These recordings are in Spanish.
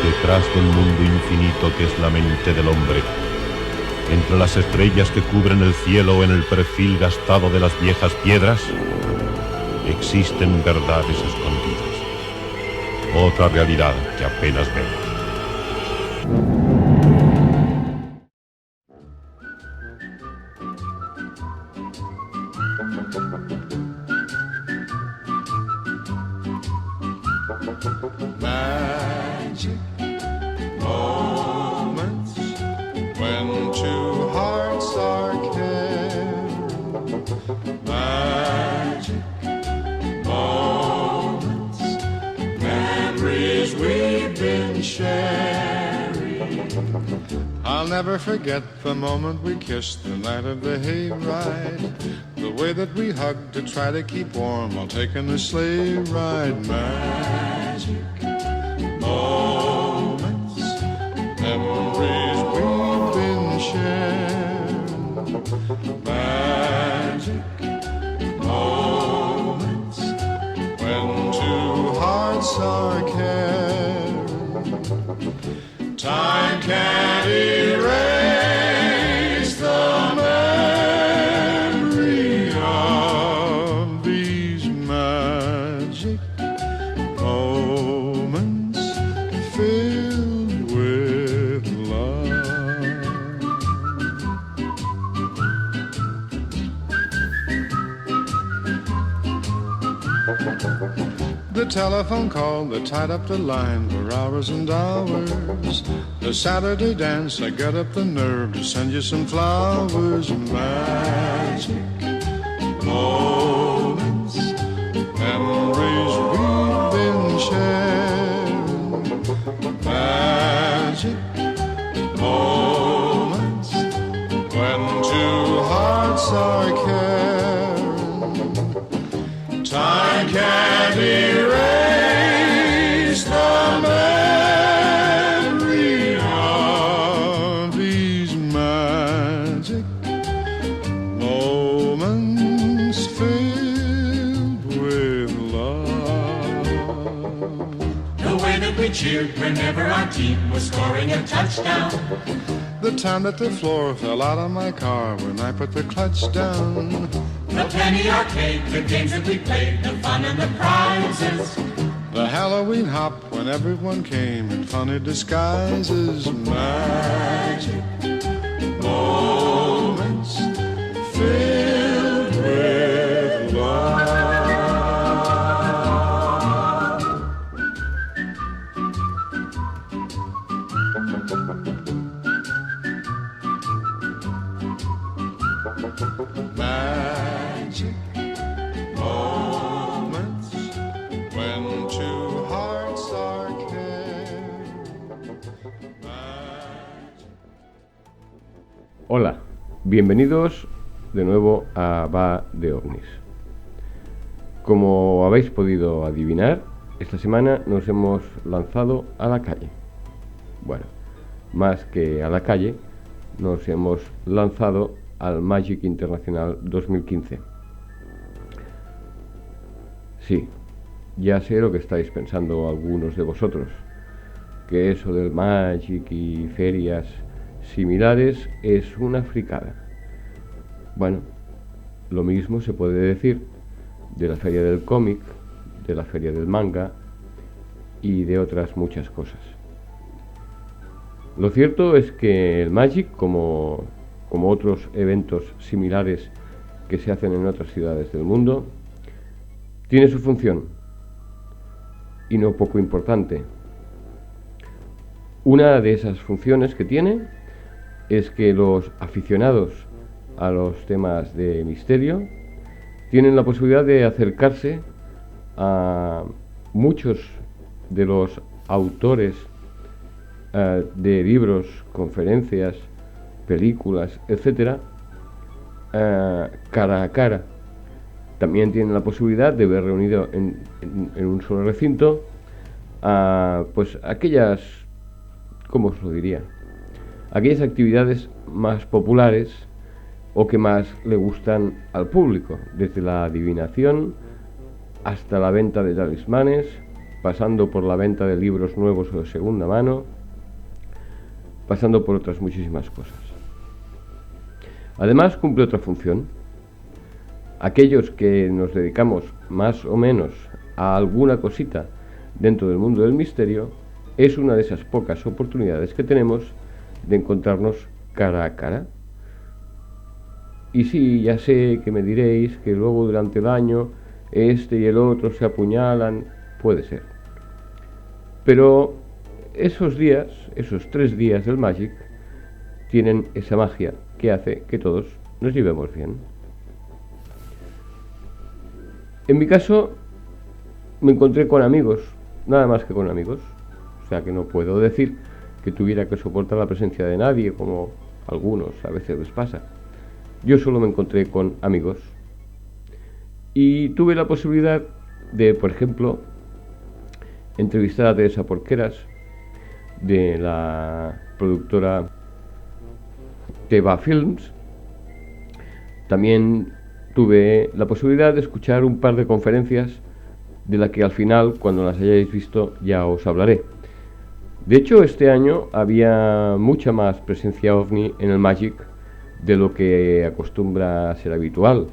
Detrás del mundo infinito que es la mente del hombre, entre las estrellas que cubren el cielo o en el perfil gastado de las viejas piedras, existen verdades escondidas, otra realidad que apenas vemos. Magic moments when two hearts are caring. Magic moments, memories we've been sharing. I'll never forget the moment we kissed the night of the hayride. The way that we hugged to try to keep warm while taking the sleigh ride. Magic moments, memories we've been sharing. Magic moments when two hearts are caring. Time can't erase the memory of these magic moments filled with love. The telephone call that tied up the line for hours and hours. The Saturday dance, I got up the nerve to send you some flowers. Magic moments, memories we've been sharing. Magic moments when two hearts are caring. Time can't erase the memory of these magic moments filled with love. The way that we cheered whenever our team was scoring a touchdown. The time that the floor fell out of my car when I put the clutch down. The penny arcade, the games that we played, the fun and the prizes. The Halloween hop when everyone came in funny disguises. Magic moments filled with love. Magic moments when two hearts are caring. Hola, bienvenidos de nuevo a Va de OVNIs. Como habéis podido adivinar, esta semana nos hemos lanzado a la calle. Bueno, más que a la calle, nos hemos lanzado al Magic Internacional 2015. Sí, ya sé lo que estáis pensando algunos de vosotros, que eso del Magic y ferias similares es una fricada. Bueno, lo mismo se puede decir de la feria del cómic, de la feria del manga y de otras muchas cosas. Lo cierto es que el Magic, como otros eventos similares que se hacen en otras ciudades del mundo, tiene su función, y no poco importante. Una de esas funciones que tiene es que los aficionados a los temas de misterio tienen la posibilidad de acercarse a muchos de los autores de libros, conferencias, películas, etcétera, cara a cara. También tienen la posibilidad de ver reunido en un solo recinto pues aquellas, ¿cómo os lo diría? Aquellas actividades más populares o que más le gustan al público, desde la adivinación hasta la venta de talismanes, pasando por la venta de libros nuevos o de segunda mano, pasando por otras muchísimas cosas. Además, cumple otra función. Aquellos que nos dedicamos más o menos a alguna cosita dentro del mundo del misterio, es una de esas pocas oportunidades que tenemos de encontrarnos cara a cara. Y sí, ya sé que me diréis que luego durante el año este y el otro se apuñalan, puede ser. Pero esos días, esos 3 días del Magic, tienen esa magia que hace que todos nos llevemos bien. En mi caso, me encontré con amigos, nada más que con amigos. O sea que no puedo decir que tuviera que soportar la presencia de nadie, como algunos a veces les pasa. Yo solo me encontré con amigos. Y tuve la posibilidad de, por ejemplo, entrevistar a Teresa Porqueras, de la productora Teva Films. También tuve la posibilidad de escuchar un par de conferencias de las que al final, cuando las hayáis visto, ya os hablaré. De hecho, este año había mucha más presencia ovni en el Magic de lo que acostumbra a ser habitual.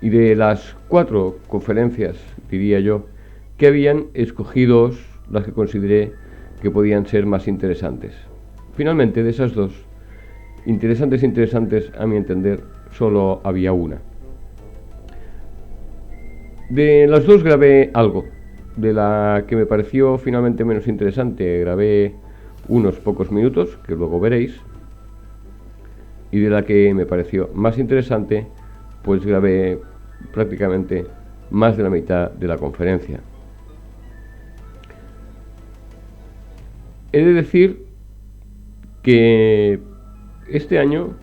Y de las 4 conferencias, diría yo, que habían, escogido las que consideré que podían ser más interesantes. Finalmente, de esas 2, interesantes a mi entender, solo había una. De las 2 grabé algo. De la que me pareció finalmente menos interesante, grabé unos pocos minutos, que luego veréis. Y de la que me pareció más interesante, pues grabé prácticamente más de la mitad de la conferencia. He de decir que este año,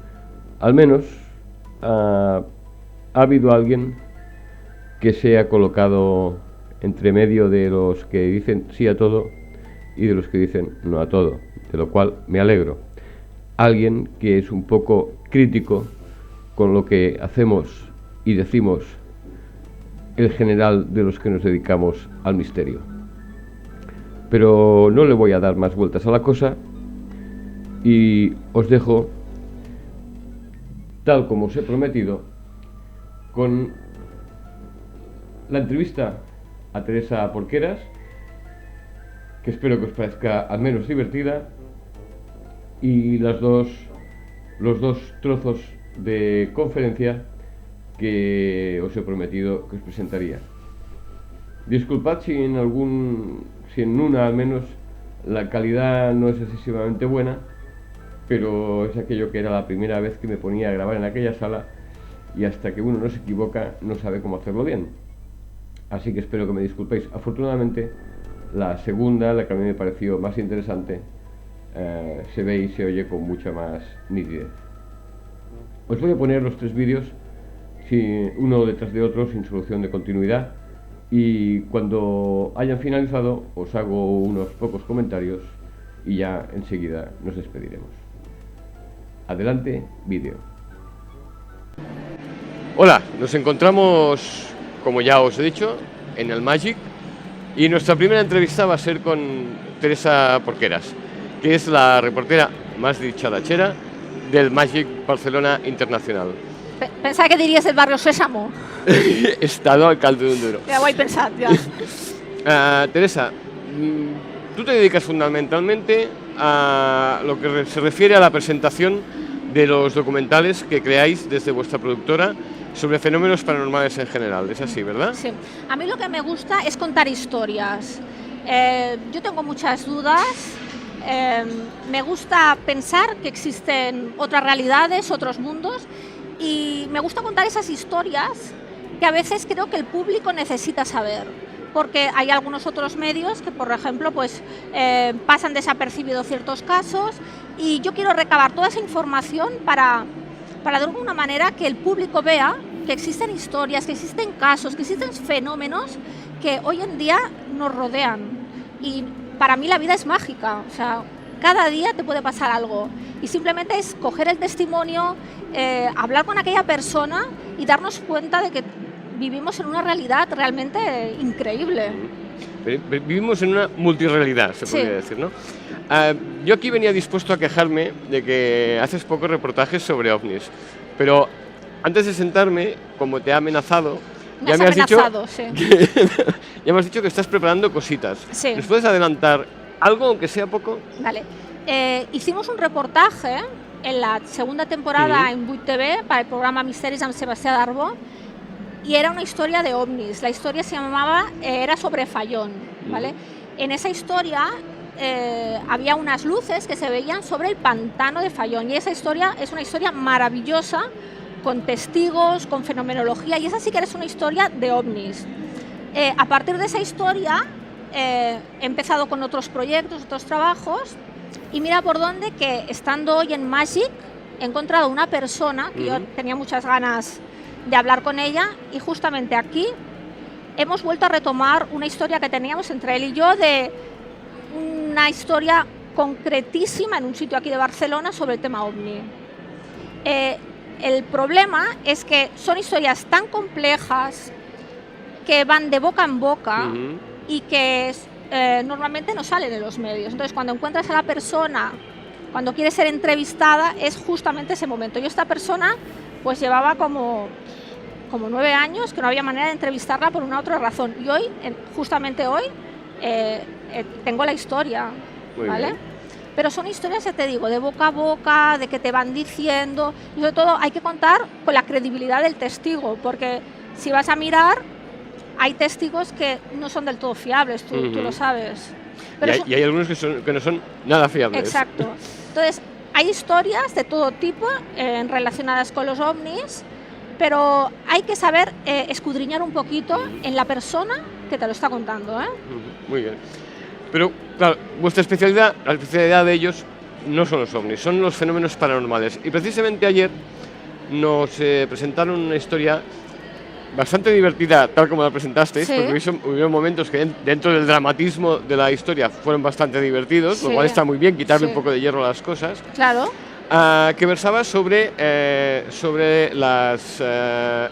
al menos, ha habido alguien que se ha colocado entre medio de los que dicen sí a todo y de los que dicen no a todo, de lo cual me alegro. Alguien que es un poco crítico con lo que hacemos y decimos el general de los que nos dedicamos al misterio. Pero no le voy a dar más vueltas a la cosa y os dejo, tal como os he prometido, con la entrevista a Teresa Porqueras, que espero que os parezca al menos divertida, y los dos trozos de conferencia que os he prometido que os presentaría. Disculpad si en una al menos la calidad no es excesivamente buena, pero es aquello que era la primera vez que me ponía a grabar en aquella sala y hasta que uno no se equivoca no sabe cómo hacerlo bien. Así que espero que me disculpéis. Afortunadamente, la segunda, la que a mí me pareció más interesante, se ve y se oye con mucha más nitidez. Os voy a poner los 3 vídeos, uno detrás de otro, sin solución de continuidad, y cuando hayan finalizado os hago unos pocos comentarios y ya enseguida nos despediremos. Adelante, vídeo. Hola, nos encontramos, como ya os he dicho, en el Magic, y nuestra primera entrevista va a ser con Teresa Porqueras, que es la reportera más dicharachera del Magic Barcelona Internacional. Pensaba que diries el barrio Sésamo. He estado al caldo de un duro. Ja ho he pensat, ja. Teresa, tú te dedicas fundamentalmente a lo que se refiere a la presentación de los documentales que creáis desde vuestra productora sobre fenómenos paranormales en general. Es así, ¿verdad? Sí. A mí lo que me gusta es contar historias. Yo tengo muchas dudas. Me gusta pensar que existen otras realidades, otros mundos, y me gusta contar esas historias que a veces creo que el público necesita saber, porque hay algunos otros medios que, por ejemplo, pues pasan desapercibidos ciertos casos, y yo quiero recabar toda esa información para de alguna manera que el público vea que existen historias, que existen casos, que existen fenómenos que hoy en día nos rodean. Y para mí la vida es mágica, o sea, cada día te puede pasar algo y simplemente es coger el testimonio, hablar con aquella persona y darnos cuenta de que vivimos en una realidad realmente increíble. Vivimos en una multirrealidad, se podría decir, ¿no? Yo aquí venía dispuesto a quejarme de que haces pocos reportajes sobre ovnis, pero antes de sentarme, como te he amenazado, ya me has dicho que estás preparando cositas. Sí. ¿Nos puedes adelantar algo, aunque sea poco? Vale. Hicimos un reportaje en la segunda temporada en 8TV para el programa Misteris amb Sebastià Darbo, y era una historia de ovnis. La historia se llamaba, era sobre Fallón, ¿vale? En esa historia había unas luces que se veían sobre el pantano de Fallón, y esa historia es una historia maravillosa, con testigos, con fenomenología, y esa sí que es una historia de ovnis. A partir de esa historia he empezado con otros proyectos, otros trabajos, y mira por dónde, que estando hoy en Magic he encontrado una persona que yo tenía muchas ganas de hablar con ella, y justamente aquí hemos vuelto a retomar una historia que teníamos entre él y yo, de una historia concretísima en un sitio aquí de Barcelona sobre el tema ovni. El problema es que son historias tan complejas que van de boca en boca y que normalmente no salen en los medios. Entonces, cuando encuentras a la persona, cuando quiere ser entrevistada, es justamente ese momento. Yo esta persona pues llevaba como 9 años que no había manera de entrevistarla por una u otra razón. Y hoy, justamente hoy, tengo la historia, ¿vale? Pero son historias, ya te digo, de boca a boca, de que te van diciendo, y sobre todo hay que contar con la credibilidad del testigo, porque si vas a mirar, hay testigos que no son del todo fiables, tú lo sabes. Pero y hay algunos que no son nada fiables. Exacto. Entonces, hay historias de todo tipo relacionadas con los ovnis, pero hay que saber escudriñar un poquito en la persona que te lo está contando, ¿eh? Muy bien. Pero, claro, vuestra especialidad, la especialidad de ellos, no son los ovnis, son los fenómenos paranormales. Y precisamente ayer nos presentaron una historia bastante divertida, tal como la presentasteis, porque hubo momentos que dentro del dramatismo de la historia fueron bastante divertidos, lo cual está muy bien, quitarle un poco de hierro a las cosas. Claro. Que versaba sobre las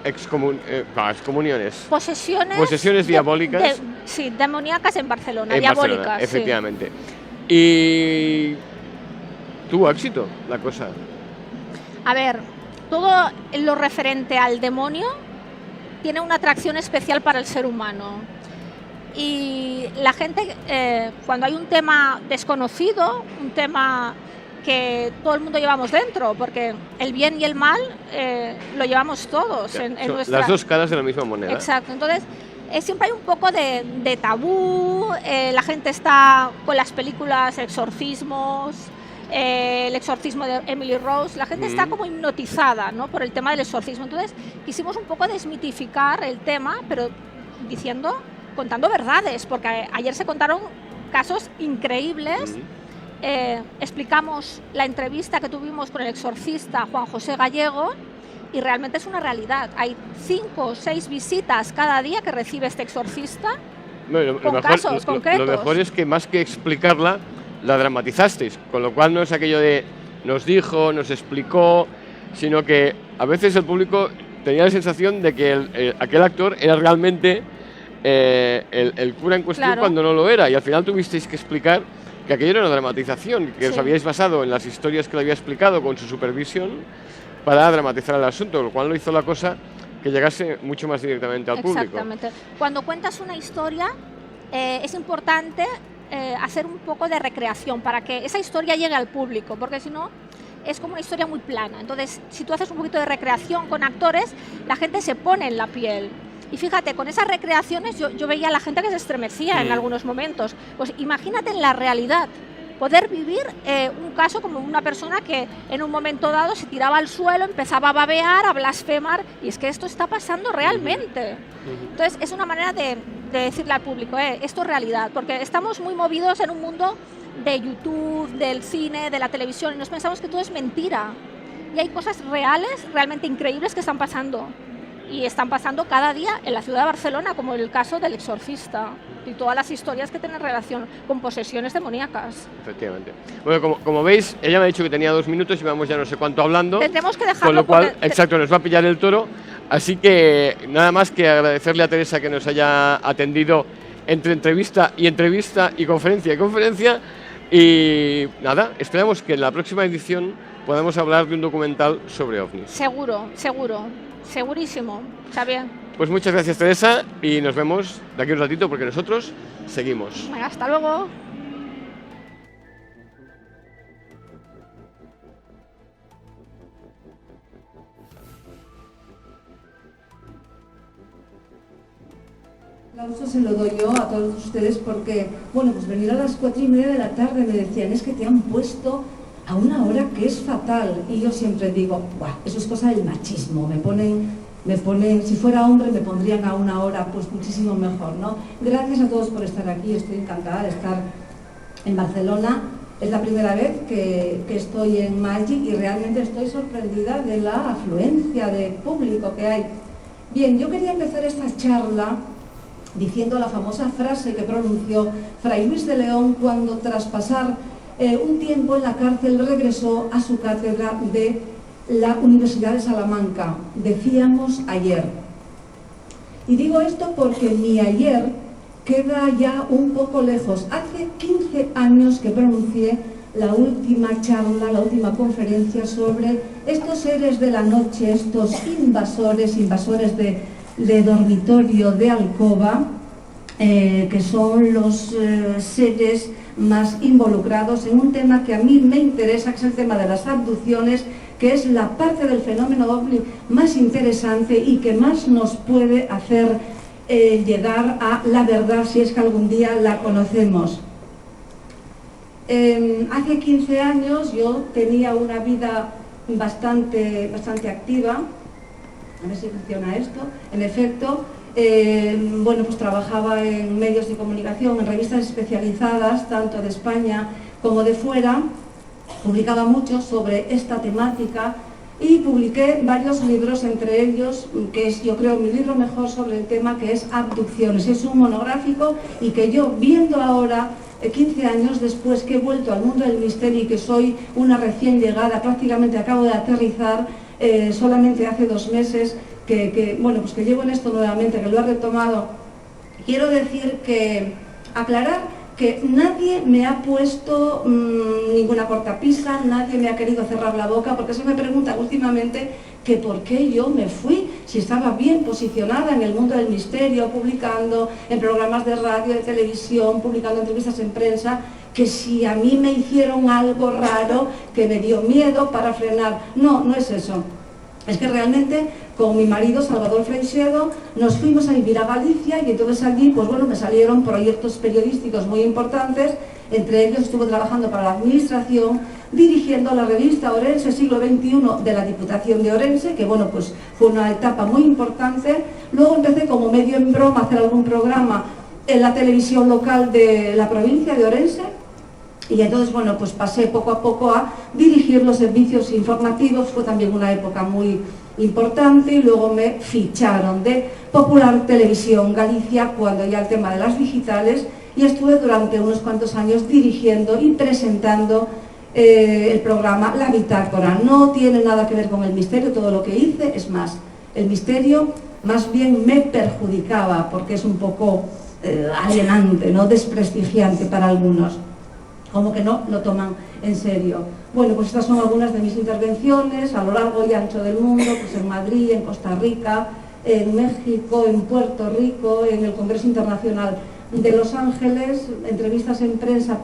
excomuniones. Posesiones diabólicas. Sí, demoníacas en Barcelona, diabólicas. Barcelona, efectivamente. Y tuvo éxito la cosa. A ver, todo lo referente al demonio tiene una atracción especial para el ser humano. Y la gente, cuando hay un tema desconocido, un tema que todo el mundo llevamos dentro, porque el bien y el mal lo llevamos todos en nuestra... Las dos caras de la misma moneda. Exacto, entonces siempre hay un poco de tabú, la gente está con las películas exorcismos, el exorcismo de Emily Rose, la gente está como hipnotizada, ¿no?, por el tema del exorcismo. Entonces quisimos un poco desmitificar el tema, pero contando verdades, porque ayer se contaron casos increíbles. Explicamos la entrevista que tuvimos con el exorcista Juan José Gallego, y realmente es una realidad. Hay 5 o 6 visitas cada día que recibe este exorcista, con casos concretos. Lo mejor es que, más que explicarla, la dramatizasteis, con lo cual no es aquello de nos dijo, nos explicó, sino que a veces el público tenía la sensación de que aquel actor era realmente el cura en cuestión, cuando no lo era, y al final tuvisteis que explicar que aquello era una dramatización, que os habíais basado en las historias que le había explicado con su supervisión para dramatizar el asunto, lo cual lo hizo la cosa que llegase mucho más directamente al público. Exactamente. Cuando cuentas una historia, es importante hacer un poco de recreación para que esa historia llegue al público, porque si no es como una historia muy plana. Entonces, si tú haces un poquito de recreación con actores, la gente se pone en la piel. Y fíjate, con esas recreaciones yo veía a la gente que se estremecía en algunos momentos. Pues imagínate en la realidad, poder vivir un caso como una persona que en un momento dado se tiraba al suelo, empezaba a babear, a blasfemar, y es que esto está pasando realmente. Entonces es una manera de decirle al público, esto es realidad, porque estamos muy movidos en un mundo de YouTube, del cine, de la televisión, y nos pensamos que todo es mentira. Y hay cosas reales, realmente increíbles que están pasando. Y están pasando cada día en la ciudad de Barcelona, como el caso del exorcista y todas las historias que tienen relación con posesiones demoníacas. Efectivamente. Bueno, como veis, ella me ha dicho que tenía 2 minutos y vamos ya no sé cuánto hablando. Tendremos que dejarlo. Con lo cual, exacto, nos va a pillar el toro. Así que nada más que agradecerle a Teresa que nos haya atendido entre entrevista y conferencia y conferencia. Y nada, esperamos que en la próxima edición podamos hablar de un documental sobre ovnis. Seguro, segurísimo. Está bien. Pues muchas gracias, Teresa, y nos vemos de aquí un ratito porque nosotros seguimos. Venga, hasta luego. El aplauso se lo doy yo a todos ustedes porque, bueno, pues venir a las 4:30 de la tarde me decían, es que te han puesto a una hora que es fatal. Y yo siempre digo, ¡buah! Eso es cosa del machismo. Me ponen, si fuera hombre me pondrían a una hora pues muchísimo mejor, ¿no? Gracias a todos por estar aquí, estoy encantada de estar en Barcelona. Es la primera vez que estoy en Magic y realmente estoy sorprendida de la afluencia de público que hay. Bien, yo quería empezar esta charla diciendo la famosa frase que pronunció Fray Luis de León cuando, tras pasar un tiempo en la cárcel, regresó a su cátedra de la Universidad de Salamanca. Decíamos ayer. Y digo esto porque mi ayer queda ya un poco lejos. Hace 15 años que pronuncié la última charla, la última conferencia sobre estos seres de la noche, estos invasores de dormitorio, de alcoba, que son los seres más involucrados en un tema que a mí me interesa, que es el tema de las abducciones, que es la parte del fenómeno ovni más interesante y que más nos puede hacer llegar a la verdad, si es que algún día la conocemos. Hace 15 años yo tenía una vida bastante activa. A ver si funciona esto. En efecto, bueno, pues trabajaba en medios de comunicación, en revistas especializadas, tanto de España como de fuera. Publicaba mucho sobre esta temática y publiqué varios libros, entre ellos, que es, yo creo, mi libro mejor sobre el tema, que es Abducciones. Es un monográfico y que yo, viendo ahora, 15 años después que he vuelto al mundo del misterio y que soy una recién llegada, prácticamente acabo de aterrizar, solamente hace 2 meses bueno, pues que llevo en esto nuevamente, que lo he retomado. Quiero decir aclarar que nadie me ha puesto ninguna cortapisa, nadie me ha querido cerrar la boca, porque se me pregunta últimamente que por qué yo me fui, si estaba bien posicionada en el mundo del misterio, publicando en programas de radio, de televisión, publicando entrevistas en prensa, que si a mí me hicieron algo raro, que me dio miedo para frenar. No, no es eso. Es que realmente con mi marido Salvador Freixedo nos fuimos a vivir a Galicia y entonces allí, pues bueno, me salieron proyectos periodísticos muy importantes. Entre ellos estuve trabajando para la administración, dirigiendo la revista Orense Siglo XXI de la Diputación de Orense, que bueno, pues fue una etapa muy importante. Luego empecé como medio en broma a hacer algún programa en la televisión local de la provincia de Orense. Y entonces, bueno, pues pasé poco a poco a dirigir los servicios informativos. Fue también una época muy importante y luego me ficharon de Popular Televisión Galicia cuando ya el tema de las digitales, y estuve durante unos cuantos años dirigiendo y presentando el programa La Bitácora. No tiene nada que ver con el misterio todo lo que hice, es más, el misterio más bien me perjudicaba porque es un poco alienante, ¿no? Desprestigiante para algunos, como que no lo toman en serio. Bueno, pues estas son algunas de mis intervenciones a lo largo y ancho del mundo, pues en Madrid, en Costa Rica, en México, en Puerto Rico, en el Congreso Internacional de Los Ángeles, entrevistas en prensa,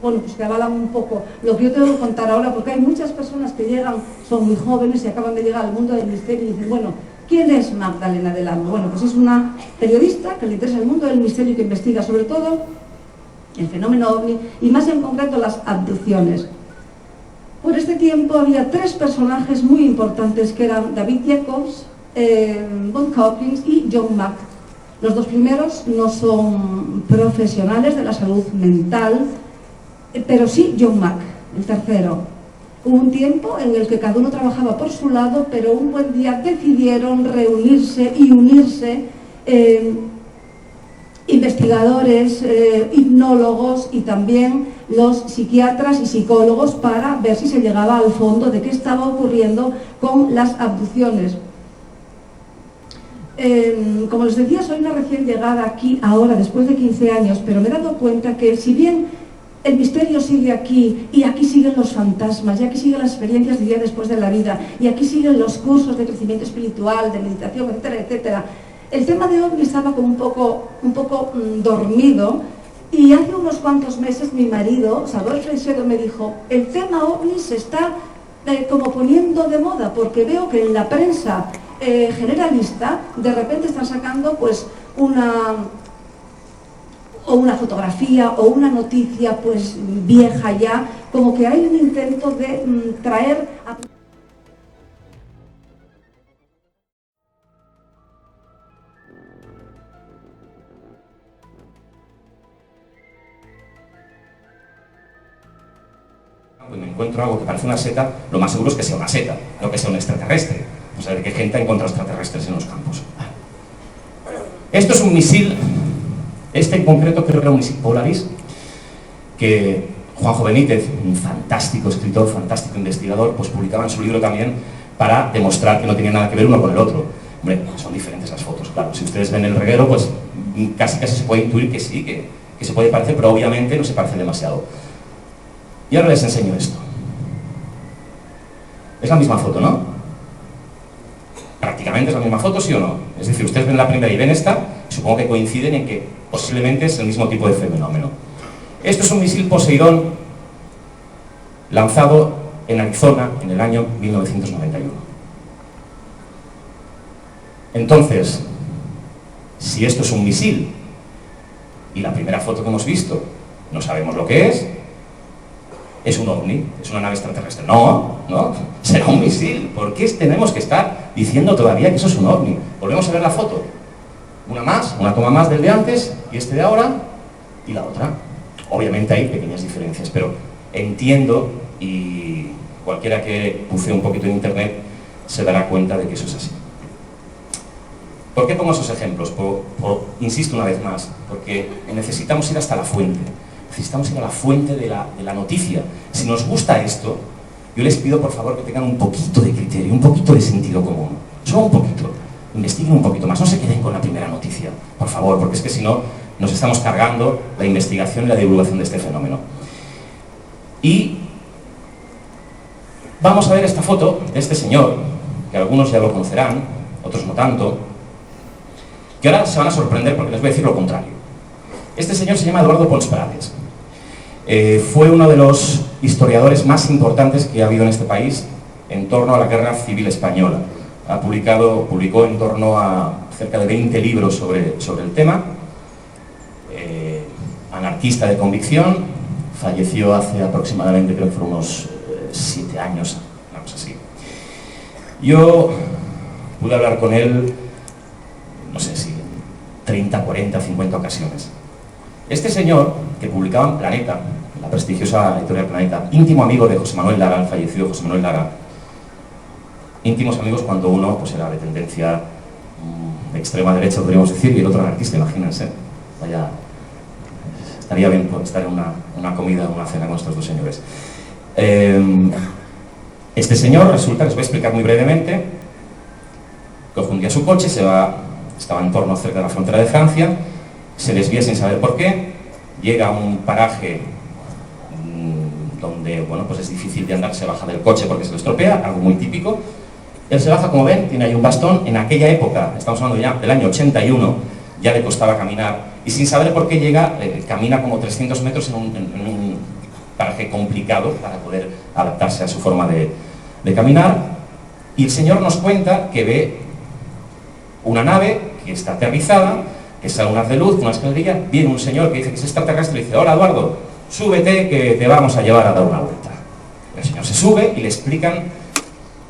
bueno, pues que avalan un poco lo que yo tengo que contar ahora, porque hay muchas personas que llegan, son muy jóvenes y acaban de llegar al mundo del misterio y dicen, bueno, ¿quién es Magdalena del Amo? Bueno, pues es una periodista que le interesa el mundo del misterio y que investiga sobre todo el fenómeno ovni y más en concreto las abducciones. Por este tiempo había 3 personajes muy importantes que eran David Jacobs, Bob Hawkins y John Mack. Los 2 primeros no son profesionales de la salud mental, pero sí John Mack, el tercero. Hubo un tiempo en el que cada uno trabajaba por su lado, pero un buen día decidieron reunirse y unirse investigadores, hipnólogos y también los psiquiatras y psicólogos para ver si se llegaba al fondo de qué estaba ocurriendo con las abducciones. Como les decía, soy una recién llegada aquí ahora, después de 15 años, pero me he dado cuenta que si bien el misterio sigue aquí, y aquí siguen los fantasmas, y aquí siguen las experiencias de día después de la vida, y aquí siguen los cursos de crecimiento espiritual, de meditación, etcétera, etcétera, el tema de OVNI estaba como un poco dormido, y hace unos cuantos meses mi marido, Salvador Freixedo, me dijo, el tema OVNI se está como poniendo de moda, porque veo que en la prensa generalista de repente están sacando pues una fotografía o una noticia pues vieja ya, como que hay un intento de traer a... Cuando encuentro algo que parece una seta, lo más seguro es que sea una seta, no que sea un extraterrestre. O sea, de que gente encuentra extraterrestres en los campos. Esto es un misil, este en concreto creo que era un misil Polaris, que Juanjo Benítez, un fantástico escritor, fantástico investigador, pues publicaba en su libro también para demostrar que no tenía nada que ver uno con el otro. Hombre, son diferentes las fotos, claro. Si ustedes ven el reguero, pues casi se puede intuir que sí, que se puede parecer, pero obviamente no se parece demasiado. Y ahora les enseño esto. Es la misma foto, ¿no? Prácticamente es la misma foto, ¿sí o no? Es decir, ustedes ven la primera y ven esta, y supongo que coinciden en que posiblemente es el mismo tipo de fenómeno. Esto es un misil Poseidón lanzado en Arizona en el año 1991. Entonces, si esto es un misil y la primera foto que hemos visto no sabemos lo que es un ovni, es una nave extraterrestre. No, será un misil. ¿Por qué tenemos que estar diciendo todavía que eso es un ovni? Volvemos a ver la foto. Una toma más del de antes, y este de ahora, y la otra. Obviamente hay pequeñas diferencias, pero entiendo, y cualquiera que bucee un poquito en internet se dará cuenta de que eso es así. ¿Por qué pongo esos ejemplos? Insisto una vez más, porque necesitamos ir hasta la fuente. Necesitamos ir a la fuente de la noticia. Si nos gusta esto, yo les pido por favor que tengan un poquito de criterio, un poquito de sentido común. Solo un poquito. Investiguen un poquito más. No se queden con la primera noticia, por favor, porque es que si no, nos estamos cargando la investigación y la divulgación de este fenómeno. Y vamos a ver esta foto de este señor, que algunos ya lo conocerán, otros no tanto, que ahora se van a sorprender porque les voy a decir lo contrario. Este señor se llama Eduardo Pons Prades. Fue uno de los historiadores más importantes que ha habido en este país en torno a la Guerra Civil Española. Publicó en torno a cerca de 20 libros sobre el tema. Anarquista de convicción, falleció hace aproximadamente, creo que fueron unos 7 años, una cosa así. Yo pude hablar con él, no sé si 30, 40, 50 ocasiones. Este señor, que publicaba en Planeta, la prestigiosa editorial Planeta, íntimo amigo de José Manuel Lara, el fallecido José Manuel Lara, íntimos amigos cuando uno pues, era de tendencia de extrema derecha, podríamos decir, y el otro anarquista, imagínense. Vaya, estaría bien por estar en una comida o una cena con estos dos señores. Este señor, resulta, les voy a explicar muy brevemente, coge un día su coche, estaba en torno cerca de la frontera de Francia, se desvía sin saber por qué, llega a un paraje donde, bueno, pues es difícil de andar, se baja del coche porque se le estropea, algo muy típico. Él se baja, como ven, tiene ahí un bastón. En aquella época, estamos hablando ya del año 81, ya le costaba caminar, y sin saber por qué llega, camina como 300 metros en un paraje complicado para poder adaptarse a su forma de caminar, y el señor nos cuenta que ve una nave que está aterrizada, que sale un haz de luz, una escalerilla, viene un señor que dice que es extraterrestre y le dice: hola Eduardo, súbete que te vamos a llevar a dar una vuelta. El señor se sube y le explican,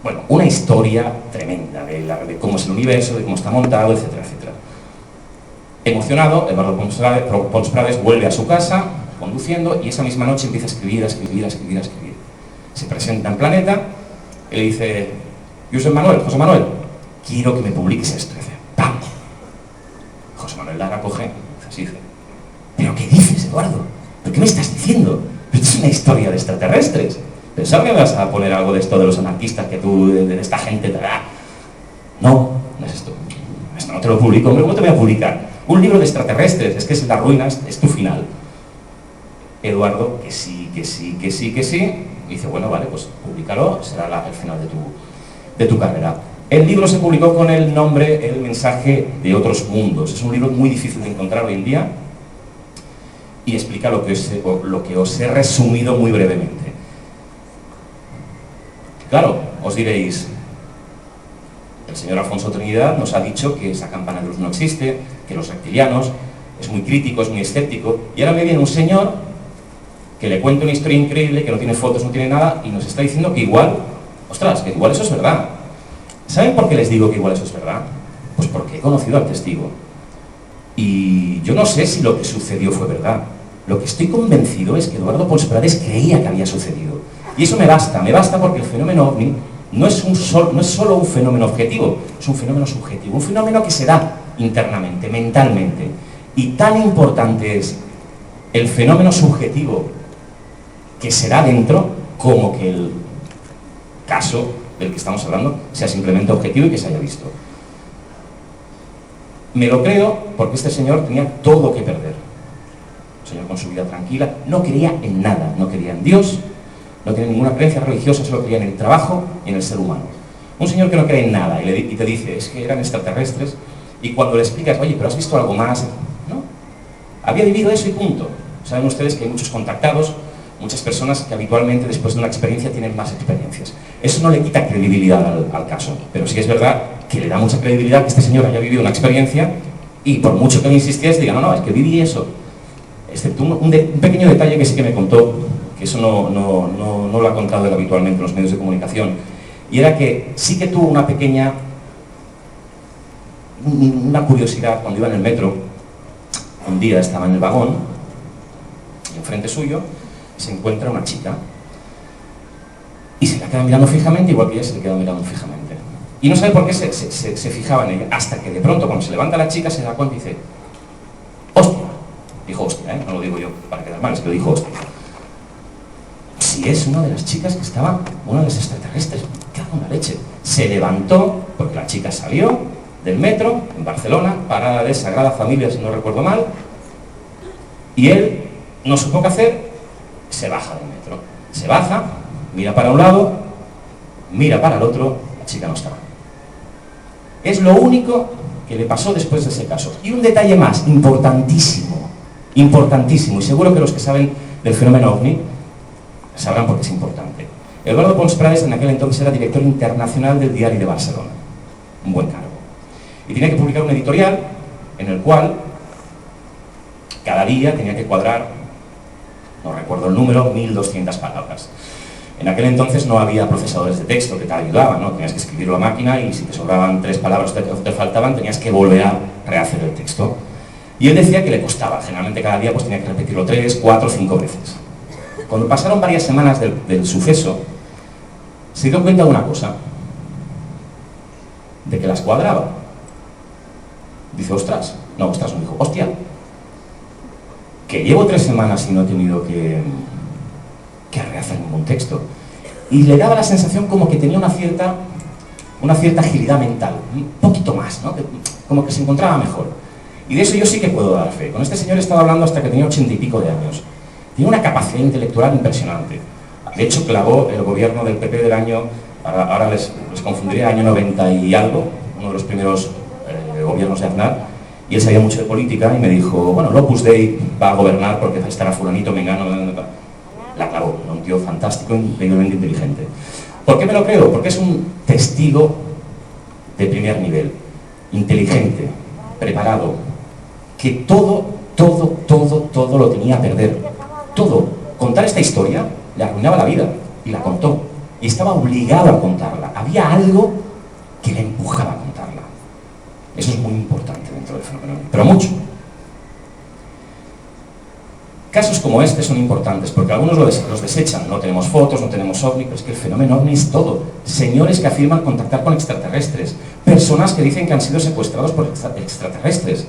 bueno, una historia tremenda de cómo es el universo, de cómo está montado, etcétera, etcétera. Emocionado, Eduardo Pons Prades vuelve a su casa conduciendo y esa misma noche empieza a escribir. Se presenta en Planeta y le dice: José Manuel, quiero que me publiques esto. Y dice: ¡pam! José Manuel Lara coge, dice: ¿pero qué dices, Eduardo? ¿Pero qué me estás diciendo? Esto es una historia de extraterrestres. Pensaba que me vas a poner algo de esto de los anarquistas, que tú, de esta gente te da. No es esto. Esto no te lo publico, hombre, ¿cómo te voy a publicar? Un libro de extraterrestres, es que es la ruina, es tu final. Eduardo, que sí. Dice, bueno, vale, pues públicalo, será el final de tu carrera. El libro se publicó con el nombre El mensaje de otros mundos. Es un libro muy difícil de encontrar hoy en día y explica lo que os he resumido muy brevemente. Claro, os diréis, el señor Alfonso Trinidad nos ha dicho que esa campana de luz no existe, que los reptilianos, es muy crítico, es muy escéptico, y ahora me viene un señor que le cuenta una historia increíble, que no tiene fotos, no tiene nada, y nos está diciendo que igual, ostras, que igual eso es verdad. ¿Saben por qué les digo que igual eso es verdad? Pues porque he conocido al testigo. Y yo no sé si lo que sucedió fue verdad. Lo que estoy convencido es que Eduardo Pons Prades creía que había sucedido. Y eso me basta porque el fenómeno OVNI no es solo un fenómeno objetivo, es un fenómeno subjetivo, un fenómeno que se da internamente, mentalmente. Y tan importante es el fenómeno subjetivo que será dentro como que el caso del que estamos hablando sea simplemente objetivo y que se haya visto. Me lo creo porque este señor tenía todo que perder. Un señor con su vida tranquila, no creía en nada, no creía en Dios, no tenía ninguna creencia religiosa, solo creía en el trabajo y en el ser humano. Un señor que no cree en nada y te dice, es que eran extraterrestres, y cuando le explicas, oye, pero ¿has visto algo más? ¿No? Había vivido eso y punto. Saben ustedes que hay muchos contactados, muchas personas que habitualmente después de una experiencia tienen más experiencias. Eso no le quita credibilidad al caso, pero sí es verdad que le da mucha credibilidad que este señor haya vivido una experiencia y por mucho que me insistías diga, no, es que viví eso. Excepto un pequeño detalle que sí que me contó, que eso no lo ha contado él habitualmente en los medios de comunicación, y era que sí que tuvo una curiosidad cuando iba en el metro. Un día estaba en el vagón y enfrente suyo se encuentra una chica y se la queda mirando fijamente, igual que ella se le queda mirando fijamente. Y no sabe por qué se fijaba en ella, hasta que de pronto cuando se levanta la chica se da cuenta y dice, hostia. Dijo hostia, no lo digo yo para quedar mal, es que lo dijo hostia. Si es una de las chicas que estaba, una de las extraterrestres, me cago en la leche. Se levantó, porque la chica salió del metro en Barcelona, parada de Sagrada Familia, si no recuerdo mal, y él no supo qué hacer, se baja del metro. Se baja, mira para un lado, mira para el otro, la chica no estaba. Es lo único que le pasó después de ese caso. Y un detalle más, importantísimo, y seguro que los que saben del fenómeno OVNI sabrán por qué es importante. Eduardo Pons Prades en aquel entonces era director internacional del Diari de Barcelona, un buen cargo. Y tenía que publicar un editorial en el cual cada día tenía que cuadrar, no recuerdo el número, 1200 palabras. En aquel entonces no había procesadores de texto que te ayudaban, ¿no? Tenías que escribirlo a máquina y si te sobraban 3 palabras que te faltaban, tenías que volver a rehacer el texto. Y él decía que le costaba, generalmente cada día pues tenía que repetirlo 3, 4, 5 veces. Cuando pasaron varias semanas del suceso, se dio cuenta de una cosa, de que las cuadraba. Dice, ostras, no dijo, hostia, que llevo 3 semanas y no he tenido que rehacer ningún texto. Y le daba la sensación como que tenía una cierta agilidad mental, un poquito más, ¿no? Como que se encontraba mejor. Y de eso yo sí que puedo dar fe. Con este señor he estado hablando hasta que tenía 80 y pico de años. Tiene una capacidad intelectual impresionante. De hecho, clavó el gobierno del PP del año, ahora les confundiría, año 90 y algo, uno de los primeros gobiernos de Aznar, y él sabía mucho de política y me dijo, bueno, el Opus Dei va a gobernar porque estará fulanito, mengano, la clavó, era un tío fantástico, increíblemente inteligente. ¿Por qué me lo creo? Porque es un testigo de primer nivel, inteligente, preparado, que todo lo tenía a perder. Todo. Contar esta historia le arruinaba la vida y la contó. Y estaba obligado a contarla. Había algo que le empujaba a contarla. Eso es muy importante dentro del fenómeno, pero mucho. Casos como este son importantes porque algunos los desechan. No tenemos fotos, no tenemos OVNI, pero es que el fenómeno OVNI es todo. Señores que afirman contactar con extraterrestres, personas que dicen que han sido secuestrados por extraterrestres.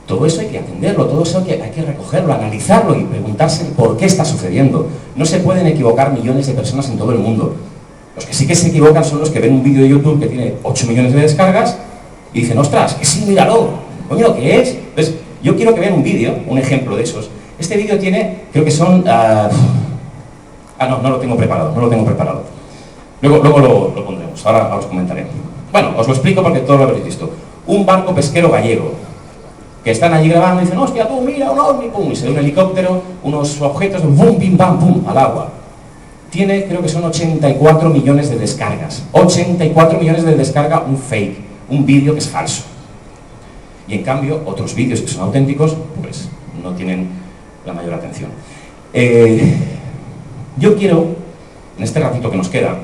Todo eso hay que atenderlo, todo eso hay que recogerlo, analizarlo y preguntarse por qué está sucediendo. No se pueden equivocar millones de personas en todo el mundo. Los que sí que se equivocan son los que ven un vídeo de YouTube que tiene 8 millones de descargas y dicen, ostras, que sí, míralo, coño, ¿qué es? Entonces, yo quiero que vean un vídeo, un ejemplo de esos. Este vídeo tiene, creo que son... no lo tengo preparado, Luego lo pondremos, ahora os comentaré. Bueno, os lo explico porque todos lo habréis visto. Un barco pesquero gallego, que están allí grabando y dicen, hostia, tú, mira, un ovni, pum, y se ve un helicóptero, unos objetos, bum, bim, bam, pum, al agua. Tiene, creo que son 84 millones de descargas. 84 millones de descargas, un fake, un vídeo que es falso. Y en cambio, otros vídeos que son auténticos, pues no tienen la mayor atención. Yo quiero, en este ratito que nos queda,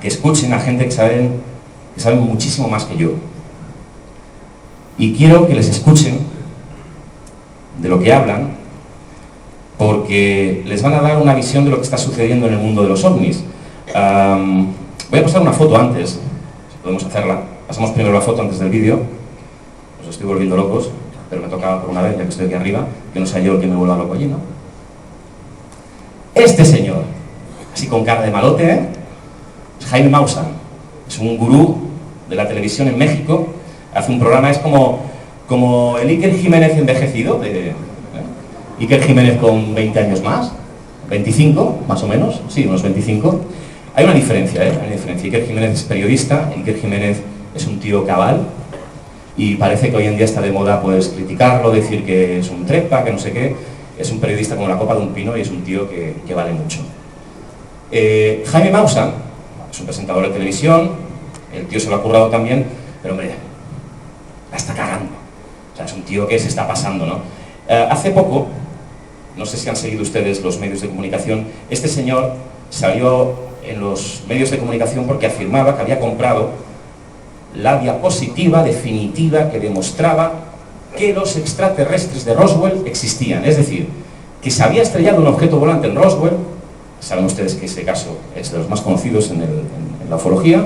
que escuchen a gente que saben muchísimo más que yo. Y quiero que les escuchen de lo que hablan, porque les van a dar una visión de lo que está sucediendo en el mundo de los ovnis. Voy a pasar una foto antes, si podemos hacerla. Pasamos primero la foto antes del vídeo. Os estoy volviendo locos, pero me toca por una vez, ya que estoy aquí arriba, que no sea yo el que me vuelva loco allí, ¿no? Este señor, así con cara de malote, es Jaime Maussan. Es un gurú de la televisión en México. Hace un programa, es como el Iker Jiménez envejecido, Iker Jiménez con 20 años más, 25 más o menos, sí, unos 25. Hay una diferencia, Hay una diferencia. Iker Jiménez es periodista, Iker Jiménez es un tío cabal, y parece que hoy en día está de moda pues criticarlo, decir que es un trepa, que no sé qué. Es un periodista como la copa de un pino y es un tío que vale mucho. Jaime Maussan es un presentador de televisión, el tío se lo ha currado también, pero hombre, la está cagando. O sea, es un tío que se está pasando, ¿no? Hace poco, no sé si han seguido ustedes los medios de comunicación, este señor salió en los medios de comunicación porque afirmaba que había comprado la diapositiva definitiva que demostraba que los extraterrestres de Roswell existían. Es decir, que se había estrellado un objeto volante en Roswell. Saben ustedes que ese caso es de los más conocidos en la ufología.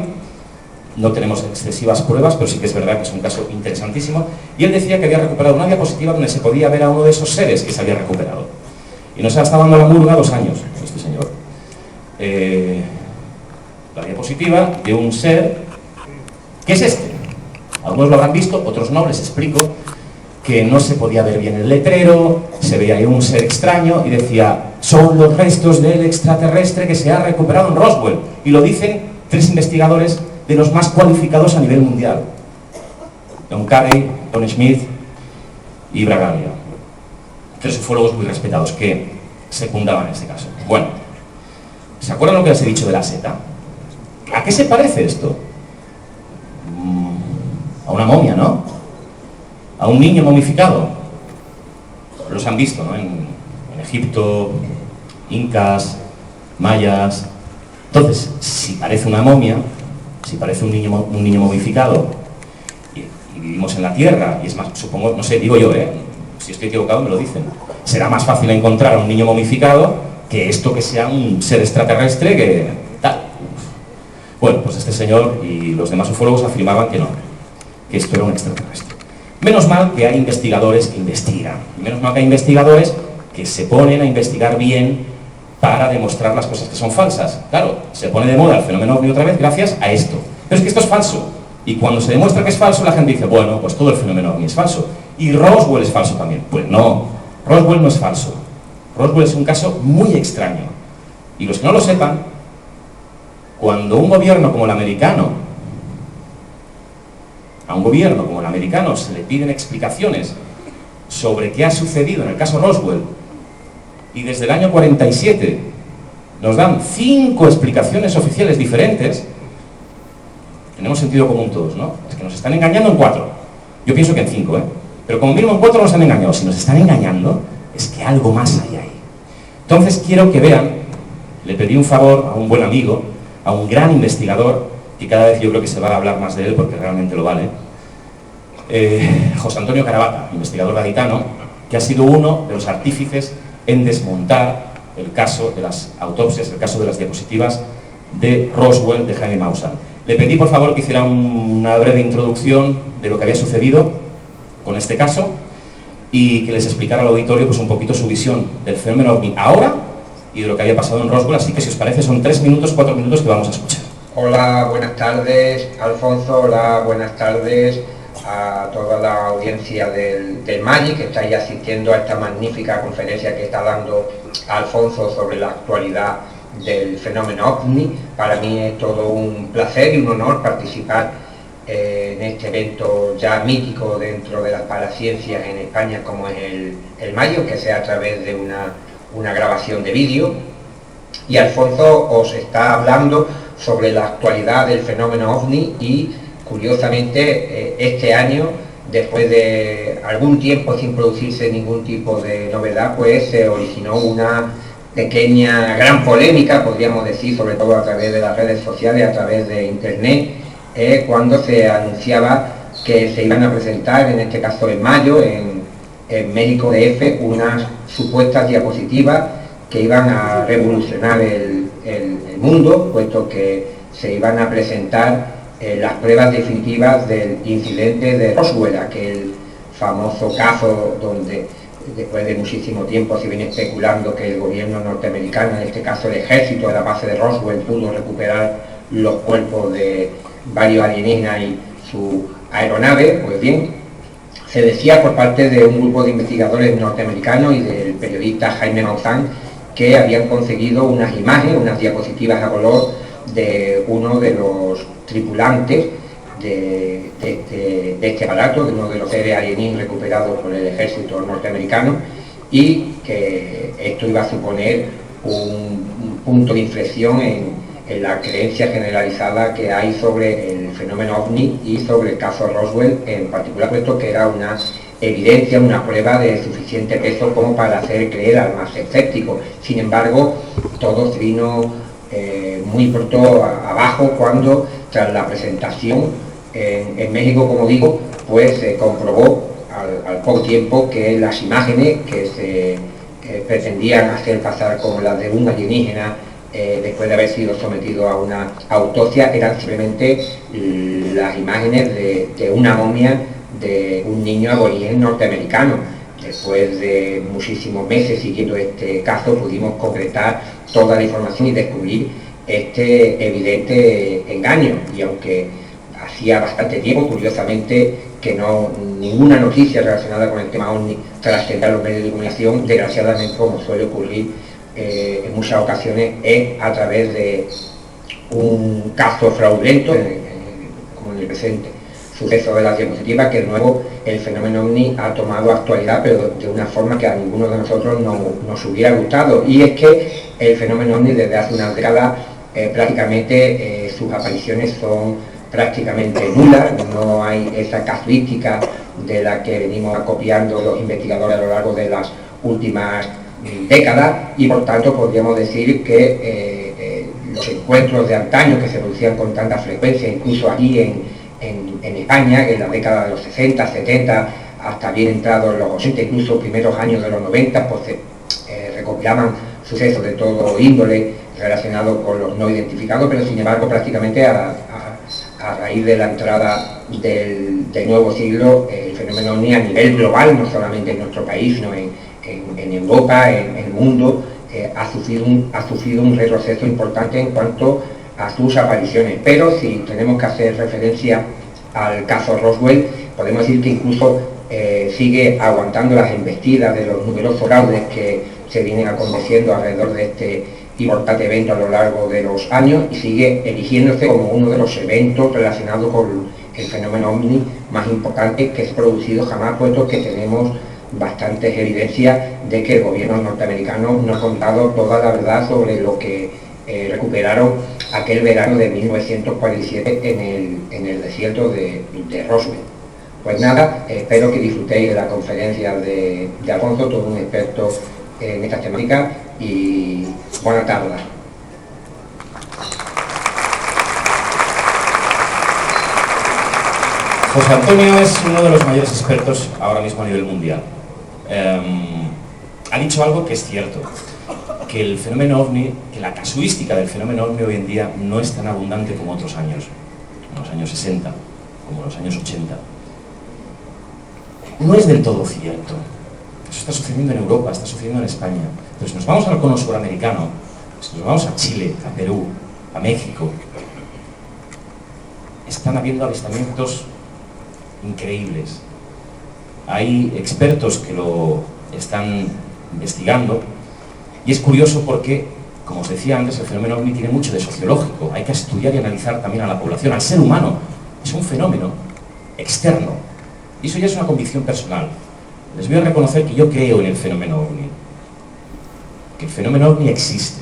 No tenemos excesivas pruebas, pero sí que es verdad que es un caso interesantísimo. Y él decía que había recuperado una diapositiva donde se podía ver a uno de esos seres que se había recuperado. Y nos ha estado dando la murga 2 años, este señor. La diapositiva de un ser... ¿Qué es este? Algunos lo habrán visto, otros no, les explico que no se podía ver bien el letrero, se veía ahí un ser extraño y decía, son los restos del extraterrestre que se ha recuperado en Roswell. Y lo dicen 3 investigadores de los más cualificados a nivel mundial. Don Carey, Don Smith y Bragalia. 3 ufólogos muy respetados que secundaban este caso. Bueno, ¿se acuerdan lo que les he dicho de la seta? ¿A qué se parece esto? A una momia, ¿no? A un niño momificado. Los han visto, ¿no? En Egipto, incas, mayas. Entonces, si parece una momia, si parece un niño momificado, y vivimos en la Tierra, y es más, supongo, no sé, digo yo, si estoy equivocado me lo dicen, será más fácil encontrar a un niño momificado que esto que sea un ser extraterrestre que tal. Bueno, pues este señor y los demás ufólogos afirmaban que no, que esto era un extraterrestre. Menos mal que hay investigadores que investigan, y menos mal que hay investigadores que se ponen a investigar bien para demostrar las cosas que son falsas. Claro, se pone de moda el fenómeno ovni otra vez gracias a esto. Pero es que esto es falso. Y cuando se demuestra que es falso, la gente dice, bueno, pues todo el fenómeno ovni es falso. Y Roswell es falso también. Pues no, Roswell no es falso. Roswell es un caso muy extraño. Y los que no lo sepan, cuando un gobierno como el americano, a un gobierno como el americano se le piden explicaciones sobre qué ha sucedido en el caso Roswell, y desde el año 47 nos dan 5 explicaciones oficiales diferentes, tenemos sentido común todos, ¿no? Es que nos están engañando en 4. Yo pienso que en 5, pero como mínimo en 4 nos han engañado. Si nos están engañando, es que algo más hay ahí. Entonces quiero que vean, le pedí un favor a un buen amigo, a un gran investigador, y cada vez yo creo que se va a hablar más de él porque realmente lo vale, José Antonio Carabata, investigador gaditano, que ha sido uno de los artífices en desmontar el caso de las autopsias, el caso de las diapositivas de Roswell de Jaime Maussan. Le pedí por favor que hiciera una breve introducción de lo que había sucedido con este caso y que les explicara al auditorio pues un poquito su visión del fenómeno ovni ahora y de lo que había pasado en Roswell, así que si os parece son 3 minutos, 4 minutos que vamos a escuchar. Hola, buenas tardes, Alfonso. Hola, buenas tardes a toda la audiencia del MAGIC que estáis asistiendo a esta magnífica conferencia que está dando Alfonso sobre la actualidad del fenómeno OVNI. Para mí es todo un placer y un honor participar en este evento ya mítico dentro de las paraciencias en España como es el MAGIC, que sea a través de una grabación de vídeo. Y Alfonso os está hablando sobre la actualidad del fenómeno OVNI y, curiosamente, este año, después de algún tiempo sin producirse ningún tipo de novedad, pues se originó una pequeña, gran polémica, podríamos decir, sobre todo a través de las redes sociales, a través de Internet, cuando se anunciaba que se iban a presentar, en este caso en mayo, en México DF, unas supuestas diapositivas que iban a revolucionar el mundo, puesto que se iban a presentar las pruebas definitivas del incidente de Roswell, aquel famoso caso donde después de muchísimo tiempo se viene especulando que el gobierno norteamericano, en este caso el ejército de la base de Roswell, pudo recuperar los cuerpos de varios alienígenas y su aeronave. Pues bien, se decía por parte de un grupo de investigadores norteamericanos y del periodista Jaime Maussan que habían conseguido unas imágenes, unas diapositivas a color de uno de los tripulantes de este aparato, de uno de los seres alienígenas recuperados por el ejército norteamericano, y que esto iba a suponer un punto de inflexión en la creencia generalizada que hay sobre el fenómeno OVNI y sobre el caso Roswell en particular, puesto que era una evidencia, una prueba de suficiente peso como para hacer creer al más escéptico. Sin embargo, todo se vino muy pronto abajo cuando, tras la presentación en México, como digo, pues se comprobó al poco tiempo que las imágenes que se pretendían hacer pasar como las de un alienígena después de haber sido sometido a una autopsia eran simplemente las imágenes de una momia de un niño aborigen norteamericano. Después de muchísimos meses siguiendo este caso pudimos concretar toda la información y descubrir este evidente engaño, y aunque hacía bastante tiempo, curiosamente, que ninguna noticia relacionada con el tema OVNI trascendía a los medios de comunicación, desgraciadamente, como suele ocurrir en muchas ocasiones, es a través de un caso fraudulento, como en el presente suceso de las diapositivas, que de nuevo el fenómeno OVNI ha tomado actualidad, pero de una forma que a ninguno de nosotros nos hubiera gustado. Y es que el fenómeno OVNI desde hace una década prácticamente sus apariciones son prácticamente nulas, no hay esa casuística de la que venimos copiando los investigadores a lo largo de las últimas décadas, y por tanto podríamos decir que los encuentros de antaño que se producían con tanta frecuencia, incluso aquí en España, en la década de los 60, 70, hasta bien entrados los 80, incluso primeros años de los 90, pues se recopilaban sucesos de todo índole relacionados con los no identificados, pero sin embargo prácticamente a raíz de la entrada del nuevo siglo, el fenómeno OVNI a nivel global, no solamente en nuestro país, sino en Europa, en el mundo, ha sufrido un retroceso importante en cuanto a sus apariciones. Pero si tenemos que hacer referencia al caso Roswell, podemos decir que incluso sigue aguantando las embestidas de los numerosos fraudes que se vienen aconteciendo alrededor de este importante evento a lo largo de los años, y sigue erigiéndose como uno de los eventos relacionados con el fenómeno OVNI más importante que se ha producido jamás, puesto que tenemos bastantes evidencias de que el gobierno norteamericano no ha contado toda la verdad sobre lo que recuperaron aquel verano de 1947 en el desierto de Roswell. Pues nada, espero que disfrutéis de la conferencia de Alfonso, todo un experto en estas temáticas, y buena tarde. José Antonio es uno de los mayores expertos ahora mismo a nivel mundial. Ha dicho algo que es cierto, que el fenómeno OVNI, que la casuística del fenómeno OVNI hoy en día no es tan abundante como otros años, como los años 60, como los años 80. No es del todo cierto. Eso está sucediendo en Europa, está sucediendo en España. Pero si nos vamos al cono suramericano, si nos vamos a Chile, a Perú, a México, están habiendo avistamientos increíbles. Hay expertos que lo están investigando y es curioso porque, como os decía antes, el fenómeno OVNI tiene mucho de sociológico. Hay que estudiar y analizar también a la población, al ser humano. Es un fenómeno externo y eso ya es una convicción personal. Les voy a reconocer que yo creo en el fenómeno OVNI, que el fenómeno OVNI existe,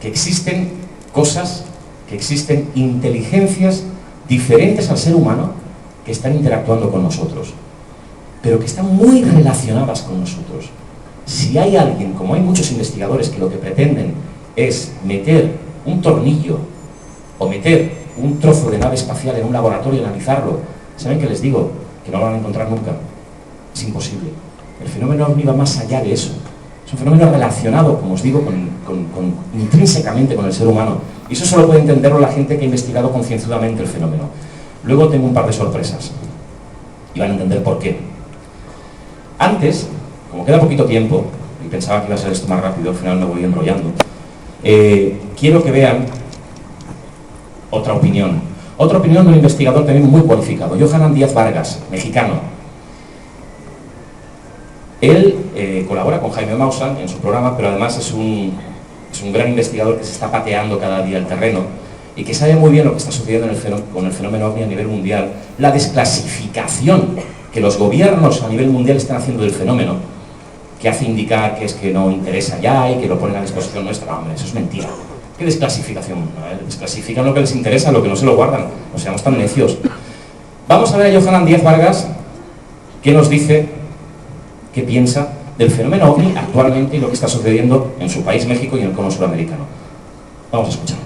que existen cosas, que existen inteligencias diferentes al ser humano que están interactuando con nosotros, pero que están muy relacionadas con nosotros. Si hay alguien, como hay muchos investigadores que lo que pretenden es meter un tornillo o meter un trozo de nave espacial en un laboratorio y analizarlo, ¿saben qué les digo? Que no lo van a encontrar nunca. Es imposible. El fenómeno OVNI va más allá de eso. Es un fenómeno relacionado, como os digo, intrínsecamente con el ser humano. Y eso solo puede entenderlo la gente que ha investigado concienzudamente el fenómeno. Luego tengo un par de sorpresas. Y van a entender por qué. Antes, como queda poquito tiempo, y pensaba que iba a ser esto más rápido, al final me voy enrollando, quiero que vean otra opinión. Otra opinión de un investigador también muy cualificado, Johanan Díaz Vargas, mexicano. Él colabora con Jaime Maussan en su programa, pero además es un gran investigador que se está pateando cada día el terreno y que sabe muy bien lo que está sucediendo con el fenómeno OVNI a nivel mundial, la desclasificación que los gobiernos a nivel mundial están haciendo del fenómeno, que hace indicar que es que no interesa ya y que lo ponen a disposición nuestra. No, hombre, eso es mentira. ¿Qué desclasificación? Desclasifican lo que les interesa, lo que no se lo guardan. No seamos tan necios. Vamos a ver a Johanan Díaz Vargas, que nos dice, qué piensa del fenómeno OVNI actualmente y lo que está sucediendo en su país, México, y en el cono suramericano. Vamos a escucharlo.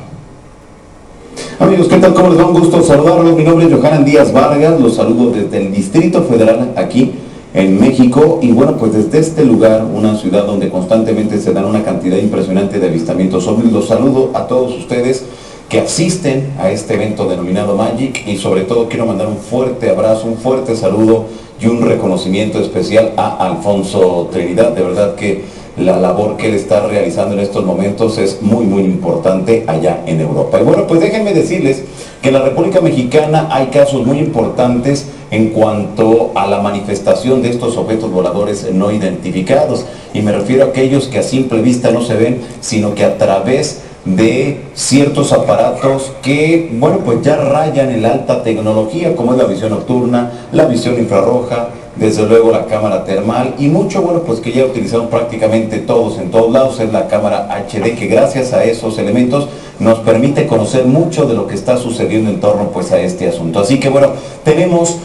Amigos, ¿qué tal? ¿Cómo les va? Un gusto saludarlos. Mi nombre es Johanan Díaz Vargas, los saludo desde el Distrito Federal aquí en México y bueno, pues desde este lugar, una ciudad donde constantemente se dan una cantidad impresionante de avistamientos ovnis, los saludo a todos ustedes que asisten a este evento denominado Magic y sobre todo quiero mandar un fuerte abrazo, un fuerte saludo y un reconocimiento especial a Alfonso Trinidad. De verdad que la labor que él está realizando en estos momentos es muy importante allá en Europa. Y bueno, pues déjenme decirles que en la República Mexicana hay casos muy importantes en cuanto a la manifestación de estos objetos voladores no identificados. Y me refiero a aquellos que a simple vista no se ven, sino que a través de ciertos aparatos que, bueno, pues ya rayan en la alta tecnología, como es la visión nocturna, la visión infrarroja, desde luego la cámara termal y mucho, bueno, pues que ya utilizaron prácticamente todos en todos lados, es la cámara HD, que gracias a esos elementos nos permite conocer mucho de lo que está sucediendo en torno pues a este asunto. Así que bueno, tenemos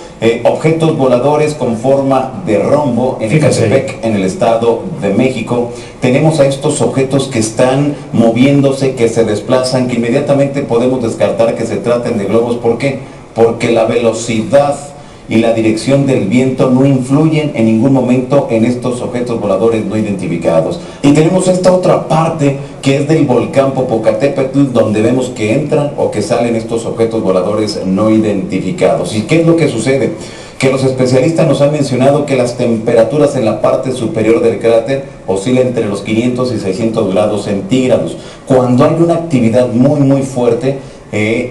objetos voladores con forma de rombo en Ecatepec, en el Estado de México. Tenemos a estos objetos que están moviéndose, que se desplazan, que inmediatamente podemos descartar que se traten de globos. ¿Por qué? Porque la velocidad y la dirección del viento no influyen en ningún momento en estos objetos voladores no identificados. Y tenemos esta otra parte que es del volcán Popocatépetl, donde vemos que entran o que salen estos objetos voladores no identificados. ¿Y qué es lo que sucede? Que los especialistas nos han mencionado que las temperaturas en la parte superior del cráter oscilan entre los 500 y 600 grados centígrados. Cuando hay una actividad muy fuerte,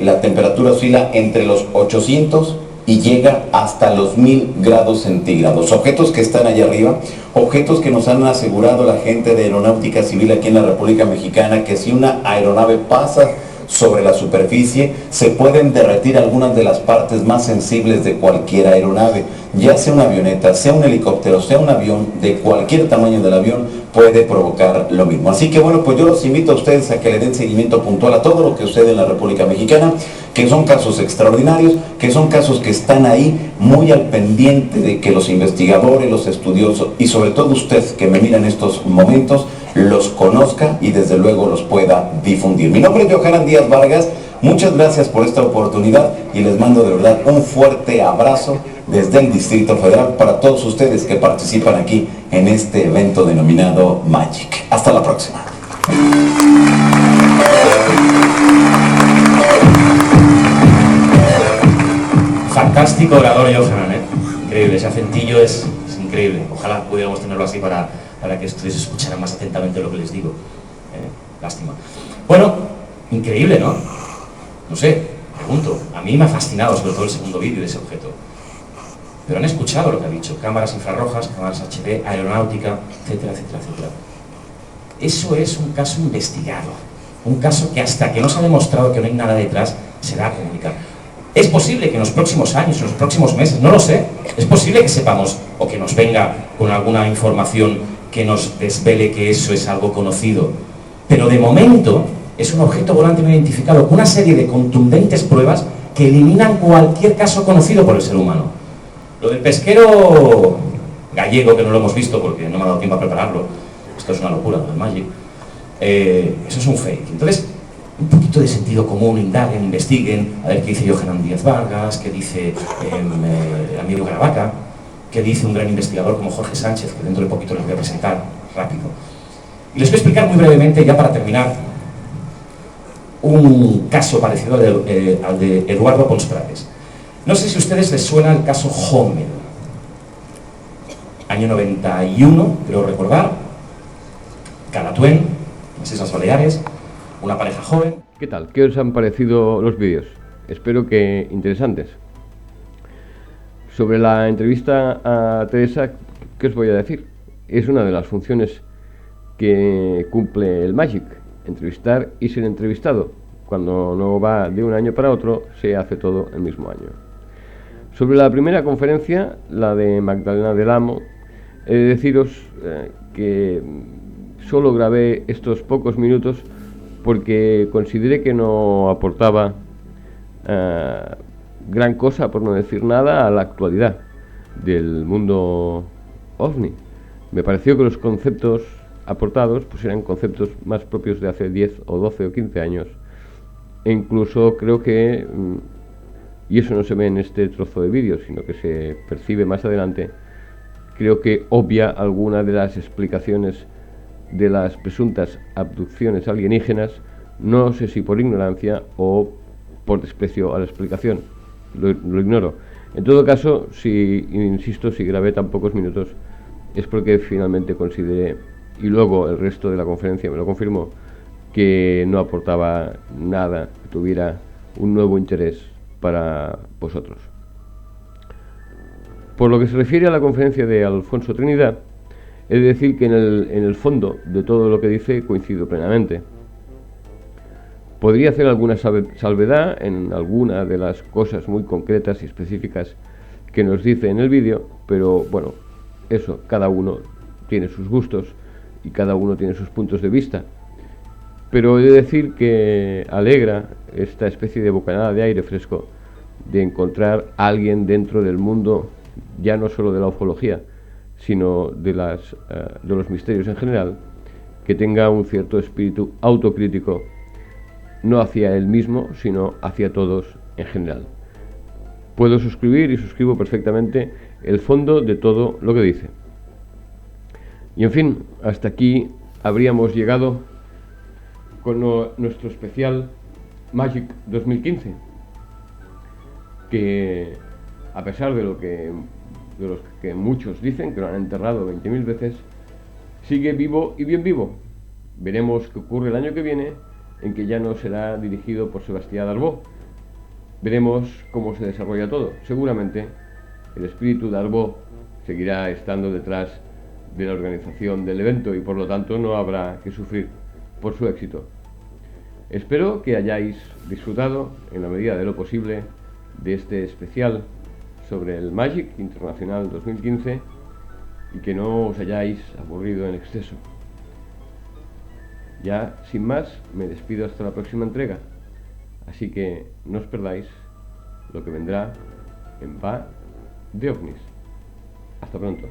la temperatura oscila entre los 800 y llega hasta los 1000 grados centígrados. Objetos que están allá arriba, objetos que nos han asegurado la gente de Aeronáutica Civil aquí en la República Mexicana, que si una aeronave pasa sobre la superficie, se pueden derretir algunas de las partes más sensibles de cualquier aeronave, ya sea una avioneta, sea un helicóptero, sea un avión, de cualquier tamaño del avión puede provocar lo mismo. Así que bueno, pues yo los invito a ustedes a que le den seguimiento puntual a todo lo que sucede en la República Mexicana, que son casos extraordinarios, que son casos que están ahí muy al pendiente de que los investigadores, los estudiosos y sobre todo usted que me mira en estos momentos, los conozca y desde luego los pueda difundir. Mi nombre es Johanan Díaz Vargas, muchas gracias por esta oportunidad y les mando de verdad un fuerte abrazo desde el Distrito Federal para todos ustedes que participan aquí en este evento denominado Magic. Hasta la próxima. Fantástico orador Johanan, increíble, ese acentillo es increíble. Ojalá pudiéramos tenerlo así para que ustedes escucharan más atentamente lo que les digo. Lástima. Bueno, increíble, ¿no? No sé, Pregunto, a mí me ha fascinado sobre todo el segundo vídeo de ese objeto. Pero han escuchado lo que ha dicho, cámaras infrarrojas, cámaras HD, aeronáutica, etcétera, etcétera, etcétera. Eso es un caso investigado, un caso que hasta que no se ha demostrado que no hay nada detrás, se da a comunicar. Es posible que en los próximos años, en los próximos meses, no lo sé, es posible que sepamos o que nos venga con alguna información que nos desvele que eso es algo conocido. Pero de momento es un objeto volante no identificado con una serie de contundentes pruebas que eliminan cualquier caso conocido por el ser humano. Lo del pesquero gallego, que no lo hemos visto porque no me ha dado tiempo a prepararlo, esto es una locura, lo del Magic, eso es un fake. Entonces, un poquito de sentido común, indaguen, investiguen, a ver qué dice Johanan Díaz Vargas, qué dice el amigo Caravaca, qué dice un gran investigador como Jorge Sánchez, que dentro de poquito les voy a presentar rápido. Y les voy a explicar muy brevemente, ya para terminar, un caso parecido al de Eduardo Pons Prates. No sé si a ustedes les suena el caso Hommel. Año 91, creo recordar, Calatuén, las Islas Baleares, una pareja joven. ¿Qué tal? ¿Qué os han parecido los vídeos? Espero que interesantes. Sobre la entrevista a Teresa, ¿qué os voy a decir? Es una de las funciones que cumple el Magic, entrevistar y ser entrevistado. Cuando no va de un año para otro, se hace todo el mismo año. Sobre la primera conferencia, la de Magdalena del Amo, he de deciros que solo grabé estos pocos minutos porque consideré que no aportaba gran cosa, por no decir nada, a la actualidad del mundo OVNI. Me pareció que los conceptos aportados pues eran conceptos más propios de hace 10 o 12 o 15 años. E incluso creo que, y eso no se ve en este trozo de vídeo, sino que se percibe más adelante, creo que obvia alguna de las explicaciones de las presuntas abducciones alienígenas, no sé si por ignorancia o por desprecio a la explicación, lo ignoro. En todo caso, si grabé tan pocos minutos, es porque finalmente consideré, y luego el resto de la conferencia me lo confirmó, que no aportaba nada que tuviera un nuevo interés para vosotros. Por lo que se refiere a la conferencia de Alfonso Trinidad, he de decir que en el fondo de todo lo que dice coincido plenamente. Podría hacer alguna salvedad en alguna de las cosas muy concretas y específicas que nos dice en el vídeo, pero bueno, eso, cada uno tiene sus gustos y cada uno tiene sus puntos de vista. Pero he de decir que alegra esta especie de bocanada de aire fresco de encontrar a alguien dentro del mundo, ya no solo de la ufología, sino de los misterios en general, que tenga un cierto espíritu autocrítico, no hacia él mismo, sino hacia todos en general. Puedo suscribir y suscribo perfectamente el fondo de todo lo que dice. Y en fin, hasta aquí habríamos llegado con nuestro especial Magic 2015, que a pesar de los que muchos dicen que lo han enterrado 20.000 veces, sigue vivo y bien vivo. Veremos qué ocurre el año que viene, en que ya no será dirigido por Sebastián Darbo. Veremos cómo se desarrolla todo. Seguramente el espíritu Darbo seguirá estando detrás de la organización del evento y por lo tanto no habrá que sufrir por su éxito. Espero que hayáis disfrutado en la medida de lo posible de este especial sobre el Magic Internacional 2015 y que no os hayáis aburrido en exceso. Ya sin más me despido hasta la próxima entrega, así que no os perdáis lo que vendrá en Va de OVNIs. Hasta pronto.